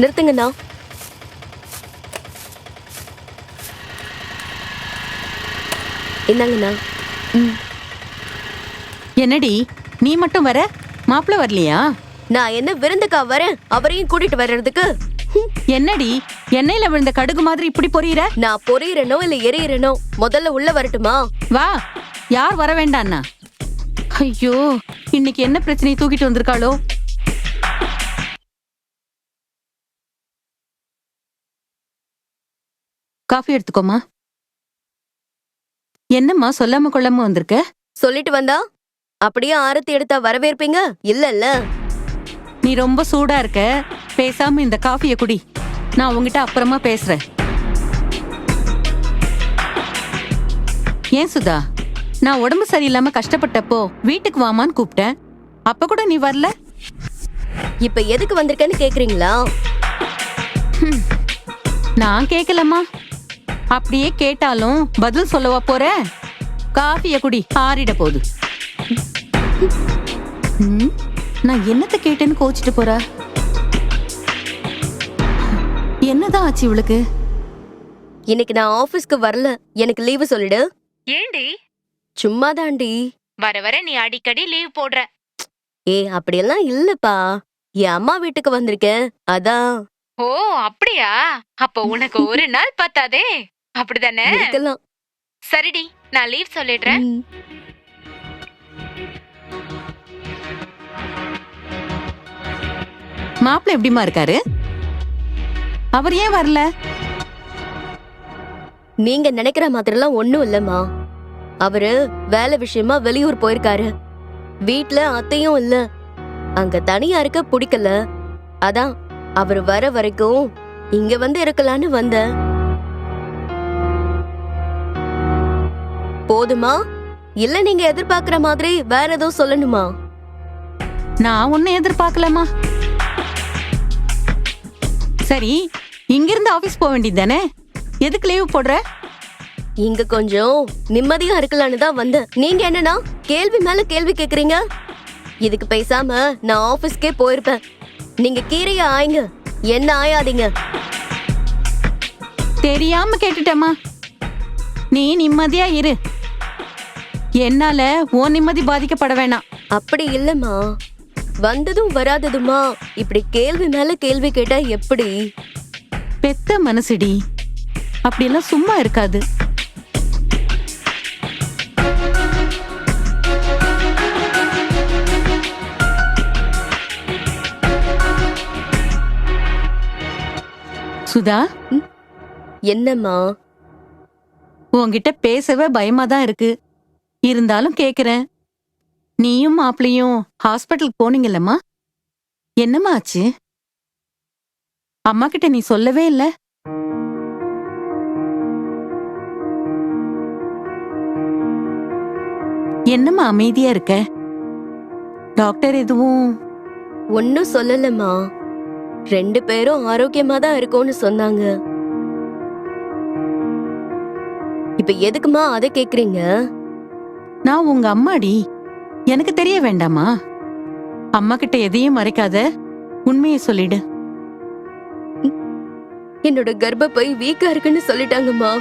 நிறுத்துங்கண்ணா. இந்தாங்கண்ணா. என்னடி நீ மட்டும் வர, மாப்பிள்ள வரலையா? நான் என்ன விருந்துக்கா வரேன் அவரையும் கூட்டிட்டு வர்றதுக்கு? என்னடி எண்ணெயில விழுந்த கடுகு மாதிரி இப்படி பொரியிற? நான் பொரியறனோ இல்ல எரியறனோ, முதல்ல உள்ள வரட்டுமா? வா, யார் வர வேண்டான்னா? ஐயோ, இன்னைக்கு என்ன பிரச்சனையை தூக்கிட்டு வந்திருக்காளோ? காஃபி எடுத்துக்கோமா. என்னம்மா சொல்லாம கொள்ளாம வந்திருக்க? சொல்லிட்டு வந்தா அப்படியே ஆரத்தி எடுத்தா வரவேற்பீங்க இல்லல்ல? நீ ரொம்ப சூடா இருக்க, பேசாம இந்த காஃபிய குடி. நான் உங்ககிட்ட அப்புறமா பேசுறேன். ஏன் சுதா, நான் உடம்பு சரியில்லாம கஷ்டப்பட்டப்போ வீட்டுக்கு வாமான்னு கூப்பிட்டேன், அப்ப கூட நீ வரல. இப்ப எதுக்கு வந்திருக்கேன்னு கேக்குறீங்களா? நான் கேக்கலம்மா. அப்படியே கேட்டாலும் பதில் சொல்லவா போற? காஃபிய குடி, ஆறிட போகுது. நான் என்னத்த கேட்டேன்னு கோச்சிட்டு போறா? என்னதான் ஆச்சு இவளுக்கு? இன்னைக்கு நான் ஆபீஸ்க்கு வரல, எனக்கு லீவு சொல்லிடு. ஏண்டி? சும்மாதாண்டி. வர வர நீ அடிக்கடி லீவ் போடுற. அப்படியெல்லாம் இல்லப்பா, என் அம்மா வீட்டுக்கு வந்திருக்கேன் அதான். ஓ அப்படியா? அப்ப உனக்கு ஒரு நாள் பத்தாதே, அப்படிதானே? இருக்கலாம். சரிடி, நான் லீவ் சொல்லிடுறேன். மாப்பிள்ள எப்படிமா இருக்காரு? அவர் ஏன் வரல? நீங்க நினைக்கிற மாதிரிலாம் ஒண்ணும் இல்லம்மா. அவரு வேலை விஷயமா வெளியூர் போயிருக்காரு. வீட்ல அத்தையும் இல்ல, அங்க தனியா இருக்க பிடிக்கல. அதான் அவர் வர வரைக்கும் இங்க வந்து இருக்கலான்னு வந்தேன். போதுமா இல்ல நீங்க எதிர்பார்க்கிற மாதிரி வேற எதுவும் சொல்லணுமா? நான் ஒன்னும் எதிர்பார்க்கலமா. சரி, இங்கிருந்து ஆபீஸ் போக வேண்டியது தானே, எதுக்கு லீவ் போடுற? இங்க கொஞ்சம் நிம்மதியா இருக்கலான்னு தான் வந்தேன். நீங்க என்னன்னா கேள்வி மேல கேள்வி கேக்குறீங்க. இதுக்கு பேசாம நான் ஆபீஸ்க்கே போயிருப்பேன். நீங்க கீரைய ஆயுங்க, என்ன ஆயாதீங்க. தெரியாம கேட்டுட்டேமா. நீ நிம்மதியா இரு, என்னால உன் நிம்மதி பாதிக்கப்பட வேணாம். அப்படி இல்லம்மா, வந்ததும் வராததுமா இப்படி கேள்வி மேல கேள்வி கேட்டா எப்படி? பெத்த மனசுடி, அப்படியெல்லாம் சும்மா இருக்காது. சுதா, என்னம்மா? உன்கிட்ட பேசவே பயமா தான் இருக்கு, இருந்தாலும் கேக்குறேன். நீயும் மாப்பிளையும் ஹாஸ்பிட்டலுக்கு போனீங்கல்லம்மா, என்னம்மா ஆச்சு? அம்மா கிட்ட நீ சொல்லவே இல்ல. என்னம்மா அமைதியா இருக்க? டாக்டர் எதுவும்? ஒன்னும் சொல்லலம்மா, 2 பேரும் ஆரோக்கியமா தான் இருக்கோம்னு சொன்னாங்க. இப்ப எதுக்குமா அதை கேக்குறீங்க? நான் உங்க அம்மாடி, எனக்கு தெரிய வேண்டாமா? அம்மா கிட்ட எதையும் மறைக்காத, உண்மையை சொல்லிடு. என்னோட கர்ப்பப்பை வீக்கா இருக்குன்னு சொல்லிட்டாங்கம்மா.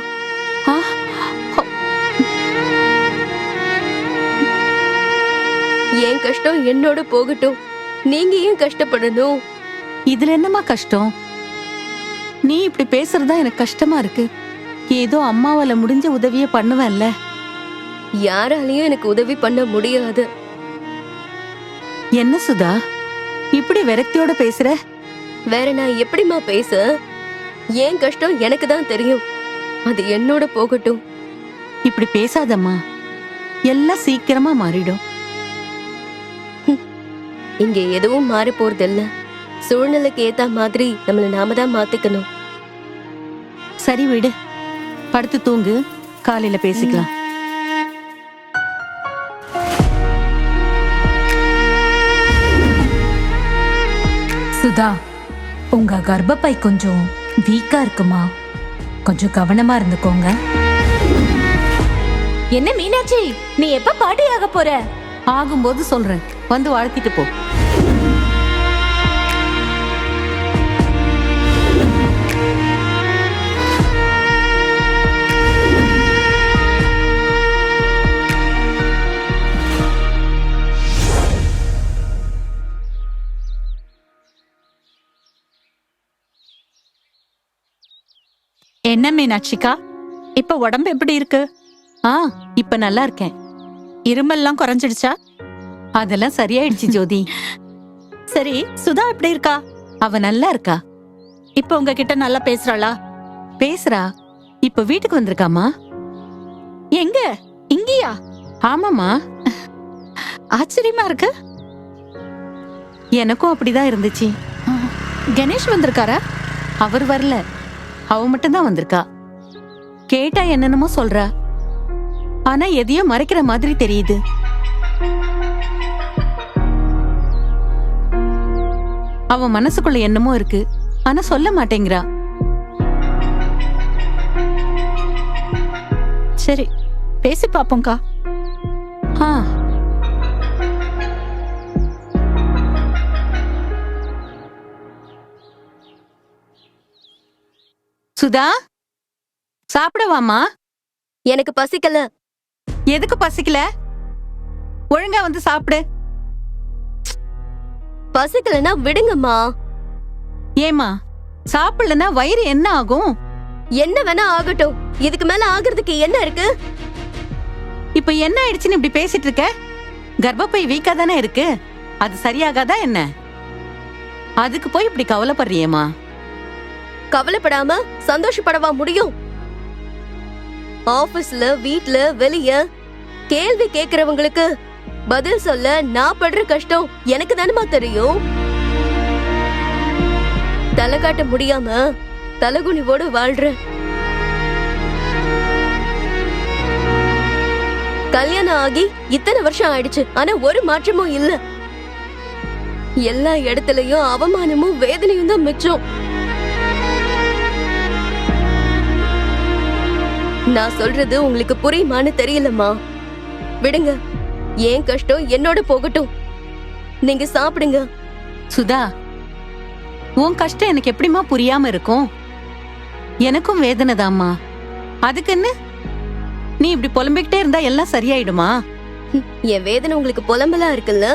என் கஷ்டம் என்னோட போகட்டும், நீங்க ஏன் கஷ்டப்படணும்? இதுல என்னமா கஷ்டம்? நீ இப்படி பேசுறதா எனக்கு கஷ்டமா இருக்கு. ஏதோ அம்மாவால முடிஞ்ச உதவிய பண்ணுவேன்ல. யாராலையும் எனக்கு உதவி பண்ண முடியாது. என்ன சுதா, இப்படி விரக்தியோட பேசுற? வேற நான் எப்படிமா பேச? ஏன் கஷ்டம் எனக்கு தான் தெரியும், அது என்னோட போகட்டும். இப்படி பேசாதம்மா, எல்லாம் சீக்கிரமா மாறிடும். இங்க எதுவும் மாற போறது இல்ல. சூழ்நிலைக்கு ஏத்த மாதிரி நம்மள நாம தான் மாத்திக்கணும். சரி விடு, படுத்து தூங்கு, காலையில பேசிக்கலாம். சுதா, உங்க கர்ப்பப்பை கொஞ்சம் வீக்கா இருக்குமா, கொஞ்சம் கவனமா இருந்துக்கோங்க. என்ன மீனாட்சி, நீ எப்ப பாட்டி ஆக போற? ஆகும்போது சொல்றேன், வந்து வாழ்த்திட்டு போ. என்ன மீனாட்சிக்கா, இப்ப உடம்பு எப்படி இருக்கு? இப்ப நல்லா இருக்கேன். இருமல்லாம் குறைஞ்சிடுச்சா? அதெல்லாம் சரியாயிடுச்சு ஜோதி. சரி, சுதா எப்படி இருக்கா? அவ நல்லா இருக்கா. இப்ப உங்ககிட்ட நல்லா பேசுறாளா? பேசுறா. இப்ப வீட்டுக்கு வந்திருக்காமா. எங்க? இங்கயா? ஆமாமா. ஆச்சரியமா இருக்கு. எனக்கும் அப்படிதான் இருந்துச்சு. கணேஷ் வந்திருக்காரா? அவர் வரல, அவ மட்டும்தான் வந்திருக்கா. கேட்டா என்னென்னமோ சொல்றா, ஆனா எதையோ மறைக்கிற மாதிரி தெரியுது. அவ மனசுக்குள்ள என்னமோ இருக்கு, ஆனா சொல்ல மாட்டேங்கிறா. சரி, பேசி பாப்போம்க்கா. சுதா, சாப்பிடவாமா? எனக்கு பசிக்கல. எதுக்கு பசிக்கல? ஒழுங்கா வந்து சாப்பிடு. பசிக்கலன்னா விடுங்கம்மா. ஏமா, சாப்பிடலன்னா வயிறு என்ன ஆகும்? என்ன வேணா ஆகட்டும், இதுக்கு மேல ஆகுறதுக்கு என்ன இருக்கு? இப்ப என்ன ஆயிடுச்சுன்னு இப்படி பேசிட்டு இருக்க? கர்ப்பப்பை வீக்கா தானே இருக்கு, அது சரியாகாதா என்ன? அதுக்கு போய் இப்படி கவலைப்படுறியேமா? கவலைப்படாம சந்தோஷப்படவா முடியும்? ஆபீஸ்ல, வீட்ல, வெளிய கேள்வி கேக்குறவங்களுக்கு பதில் சொல்ல நான் படுற கஷ்டம் எனக்கு தானமா தெரியும். தலை காட்ட முடியாம தலகுனிவோடு வாழ்ற. கல்யாணம் ஆகி இத்தனை வருஷம் ஆயிடுச்சு, ஆனா ஒரு மாற்றமும் இல்ல. எல்லா இடத்துலயும் அவமானமும் வேதனையும் தான் மிச்சம். நான் சொல்றது உங்களுக்கு புரியுமான்னு தெரியலம்மா. விடுங்க, ஏன் கஷ்டம் என்னோட போகட்டும். நீங்க சாப்பிடுங்க. சுதா, உன் கஷ்டம் எனக்கு எப்படிமா புரியாம இருக்கும்? எனக்கும் வேதனை தாம்மா. அதுக்குன்னு நீ இப்படி புலம்பிக்கிட்டே இருந்தா எல்லாம் சரியாயிடுமா? என் வேதனை உங்களுக்கு புலம்பலா இருக்குல்ல?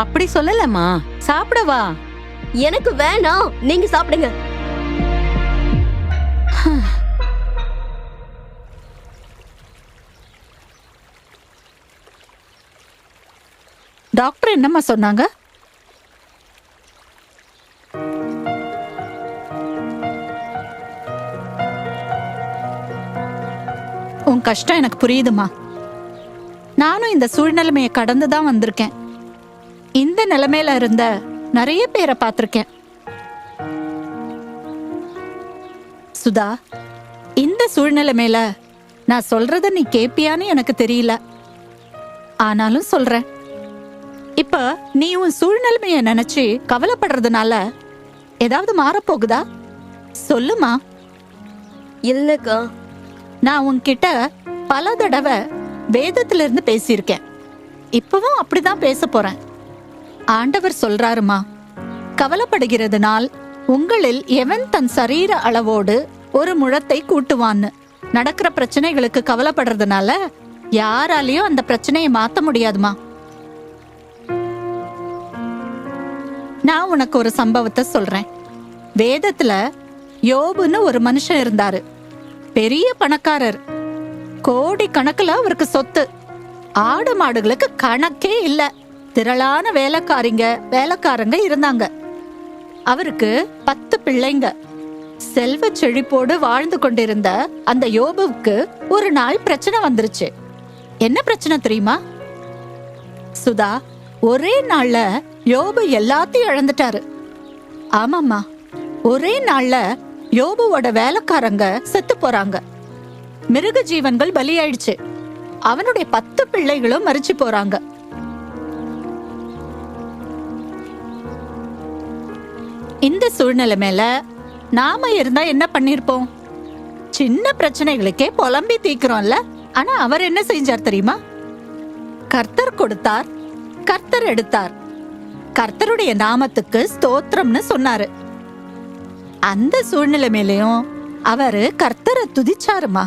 அப்படி சொல்லலம்மா, சாப்பிடவா. எனக்கு வேணாம், நீங்க சாப்பிடுங்க. டாக்டர் என்னம்மா சொன்னாங்க? உன் கஷ்டம் எனக்கு புரியுதுமா. நானும் இந்த சூழ்நிலைமையை கடந்துதான் வந்திருக்கேன். இந்த நிலைமையில இருந்த நிறைய பேரை பார்த்திருக்கேன். சுதா, இந்த சூழ்நிலைமையில நான் சொல்றத நீ கேப்பியான்னு எனக்கு தெரியல, ஆனாலும் சொல்றேன். இப்ப நீ உன் சூழ்நிலைமைய நினைச்சு கவலைப்படுறதுனால ஏதாவது மாறப்போகுதா? சொல்லுமா. இல்லக்கா, நான் உன்கிட்ட பல தடவை வேதத்துல இருந்து பேசியிருக்கேன். இப்பவும் அப்படிதான் பேச போறேன். ஆண்டவர் சொல்றாருமா, கவலைப்படுகிறதுனால் உங்களில் எவன் தன் சரீர அளவோடு ஒரு முழத்தை கூட்டுவான்னு. நடக்கிற பிரச்சனைகளுக்கு கவலைப்படுறதுனால யாராலையும் அந்த பிரச்சனையை மாத்த முடியாதுமா. நான் உனக்கு ஒரு சம்பவத்தை சொல்றேன். வேதத்துல யோபுன்னு ஒரு மனுஷன் இருந்தாரு. பெரிய பணக்காரர், கோடி கணக்குல அவருக்கு சொத்து. ஆடு மாடுகளுக்கு கணக்கே இல்ல. திரளான வேலைக்காரங்க இருந்தாங்க. அவருக்கு 10 பிள்ளைங்க. செல்வ செழிப்போடு வாழ்ந்து கொண்டிருந்த அந்த யோபுவுக்கு ஒரு நாள் பிரச்சனை வந்துருச்சு. என்ன பிரச்சனை தெரியுமா சுதா? ஒரே நாள்ல யோபு எல்லாத்தையும் இழந்துட்டாரு. ஆமாமா, ஒரே நாள்ல யோபுவோட வேலைக்காரங்க செத்து போறாங்க. மிருக ஜீவன்கள் பலியாயிடுச்சு. அவனுடைய 10 பிள்ளைகளும் மரிச்சு போறாங்க. இந்த சூழ்நிலை மேல நாம இருந்தா என்ன பண்ணிருப்போம்? சின்ன பிரச்சனைகளுக்கே புலம்பி தீக்கிறோம்ல. ஆனா அவர் என்ன செஞ்சார் தெரியுமா? கர்த்தர் கொடுத்தார், கர்த்தர் எடுத்தார், கர்த்தருடைய நாமத்துக்கு ஸ்தோத்திரம்னு சொன்னாரு. அந்த சூழ்நிலை மேலயும் அவரு கர்த்தரை துதிச்சாருமா.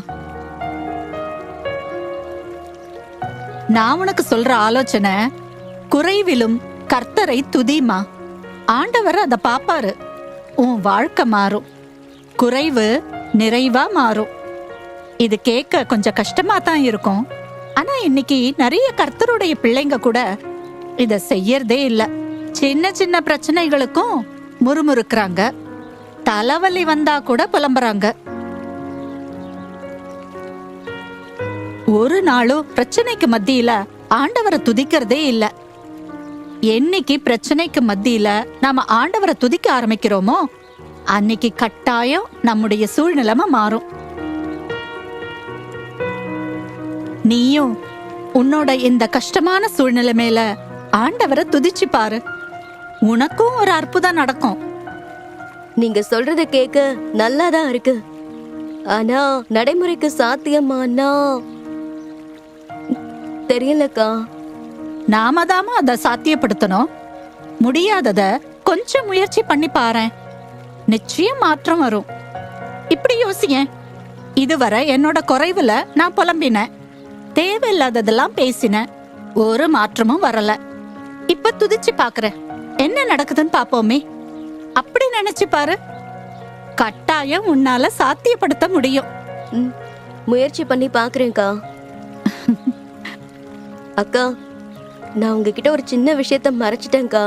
நான் உனக்கு சொல்ற ஆலோசனை, குறைவிலும் கர்த்தரை துதிமா. ஆண்டவர் அத பாப்பாரு. உன் வாழ்க்கை மாறும். குறைவு நிறைவா மாறும். இது கேட்க கொஞ்சம் கஷ்டமா தான் இருக்கும். ஆனா இன்னைக்கு நிறைய கர்த்தருடைய பிள்ளைங்க கூட இத செய்யறதே இல்ல. சின்ன சின்ன பிரச்சனைகளுக்கும் முறுமுறுக்குறாங்க. தலைவலி வந்தா கூட புலம்புறாங்க. ஒரு நாளும் பிரச்சனைக்கு மத்தியில ஆண்டவரை துதிக்கிறதே இல்ல. என்னைக்கு பிரச்சனைக்கு மத்தியில நாம ஆண்டவரை துதிக்க ஆரம்பிக்கிறோமோ அன்னைக்கு கட்டாயம் நம்முடைய சூழ்நிலைமை மாறும். நீயும் உன்னோட இந்த கஷ்டமான சூழ்நிலை மேல ஆண்டவரை துதிச்சு பாரு. உனக்கும் ஒரு அற்புதம் நடக்கும். நீங்க சொல்றத கேட்க நல்லாதான் இருக்கு. ஆனா நடைமுறைக்கு சாத்தியமானா தெரியலக்கா. நாம தாம அதை சாத்தியப்படுத்தணும். முடியாதத கொஞ்சம் முயற்சி பண்ணி பாரேன், நிச்சயம் மாற்றம் வரும். இப்படி யோசியேன். இதுவரை என்னோட குறைவுல நான் புலம்பினேன், தேவையில்லாததெல்லாம் பேசினேன், ஒரு மாற்றமும் வரல. இப்ப துதிச்சு பாக்குறேன், என்ன நடக்குதுன்னு பாப்போமே. அப்படி நினைச்சு பாரு, கட்டாயம் உன்னால சாத்தியப்படுத்த முடியும். முயற்சி பண்ணி பாக்குறேன்க்கா. அக்கா, நான் உங்ககிட்ட ஒரு சின்ன விஷயத்த மறைச்சிட்டேன்க்கா.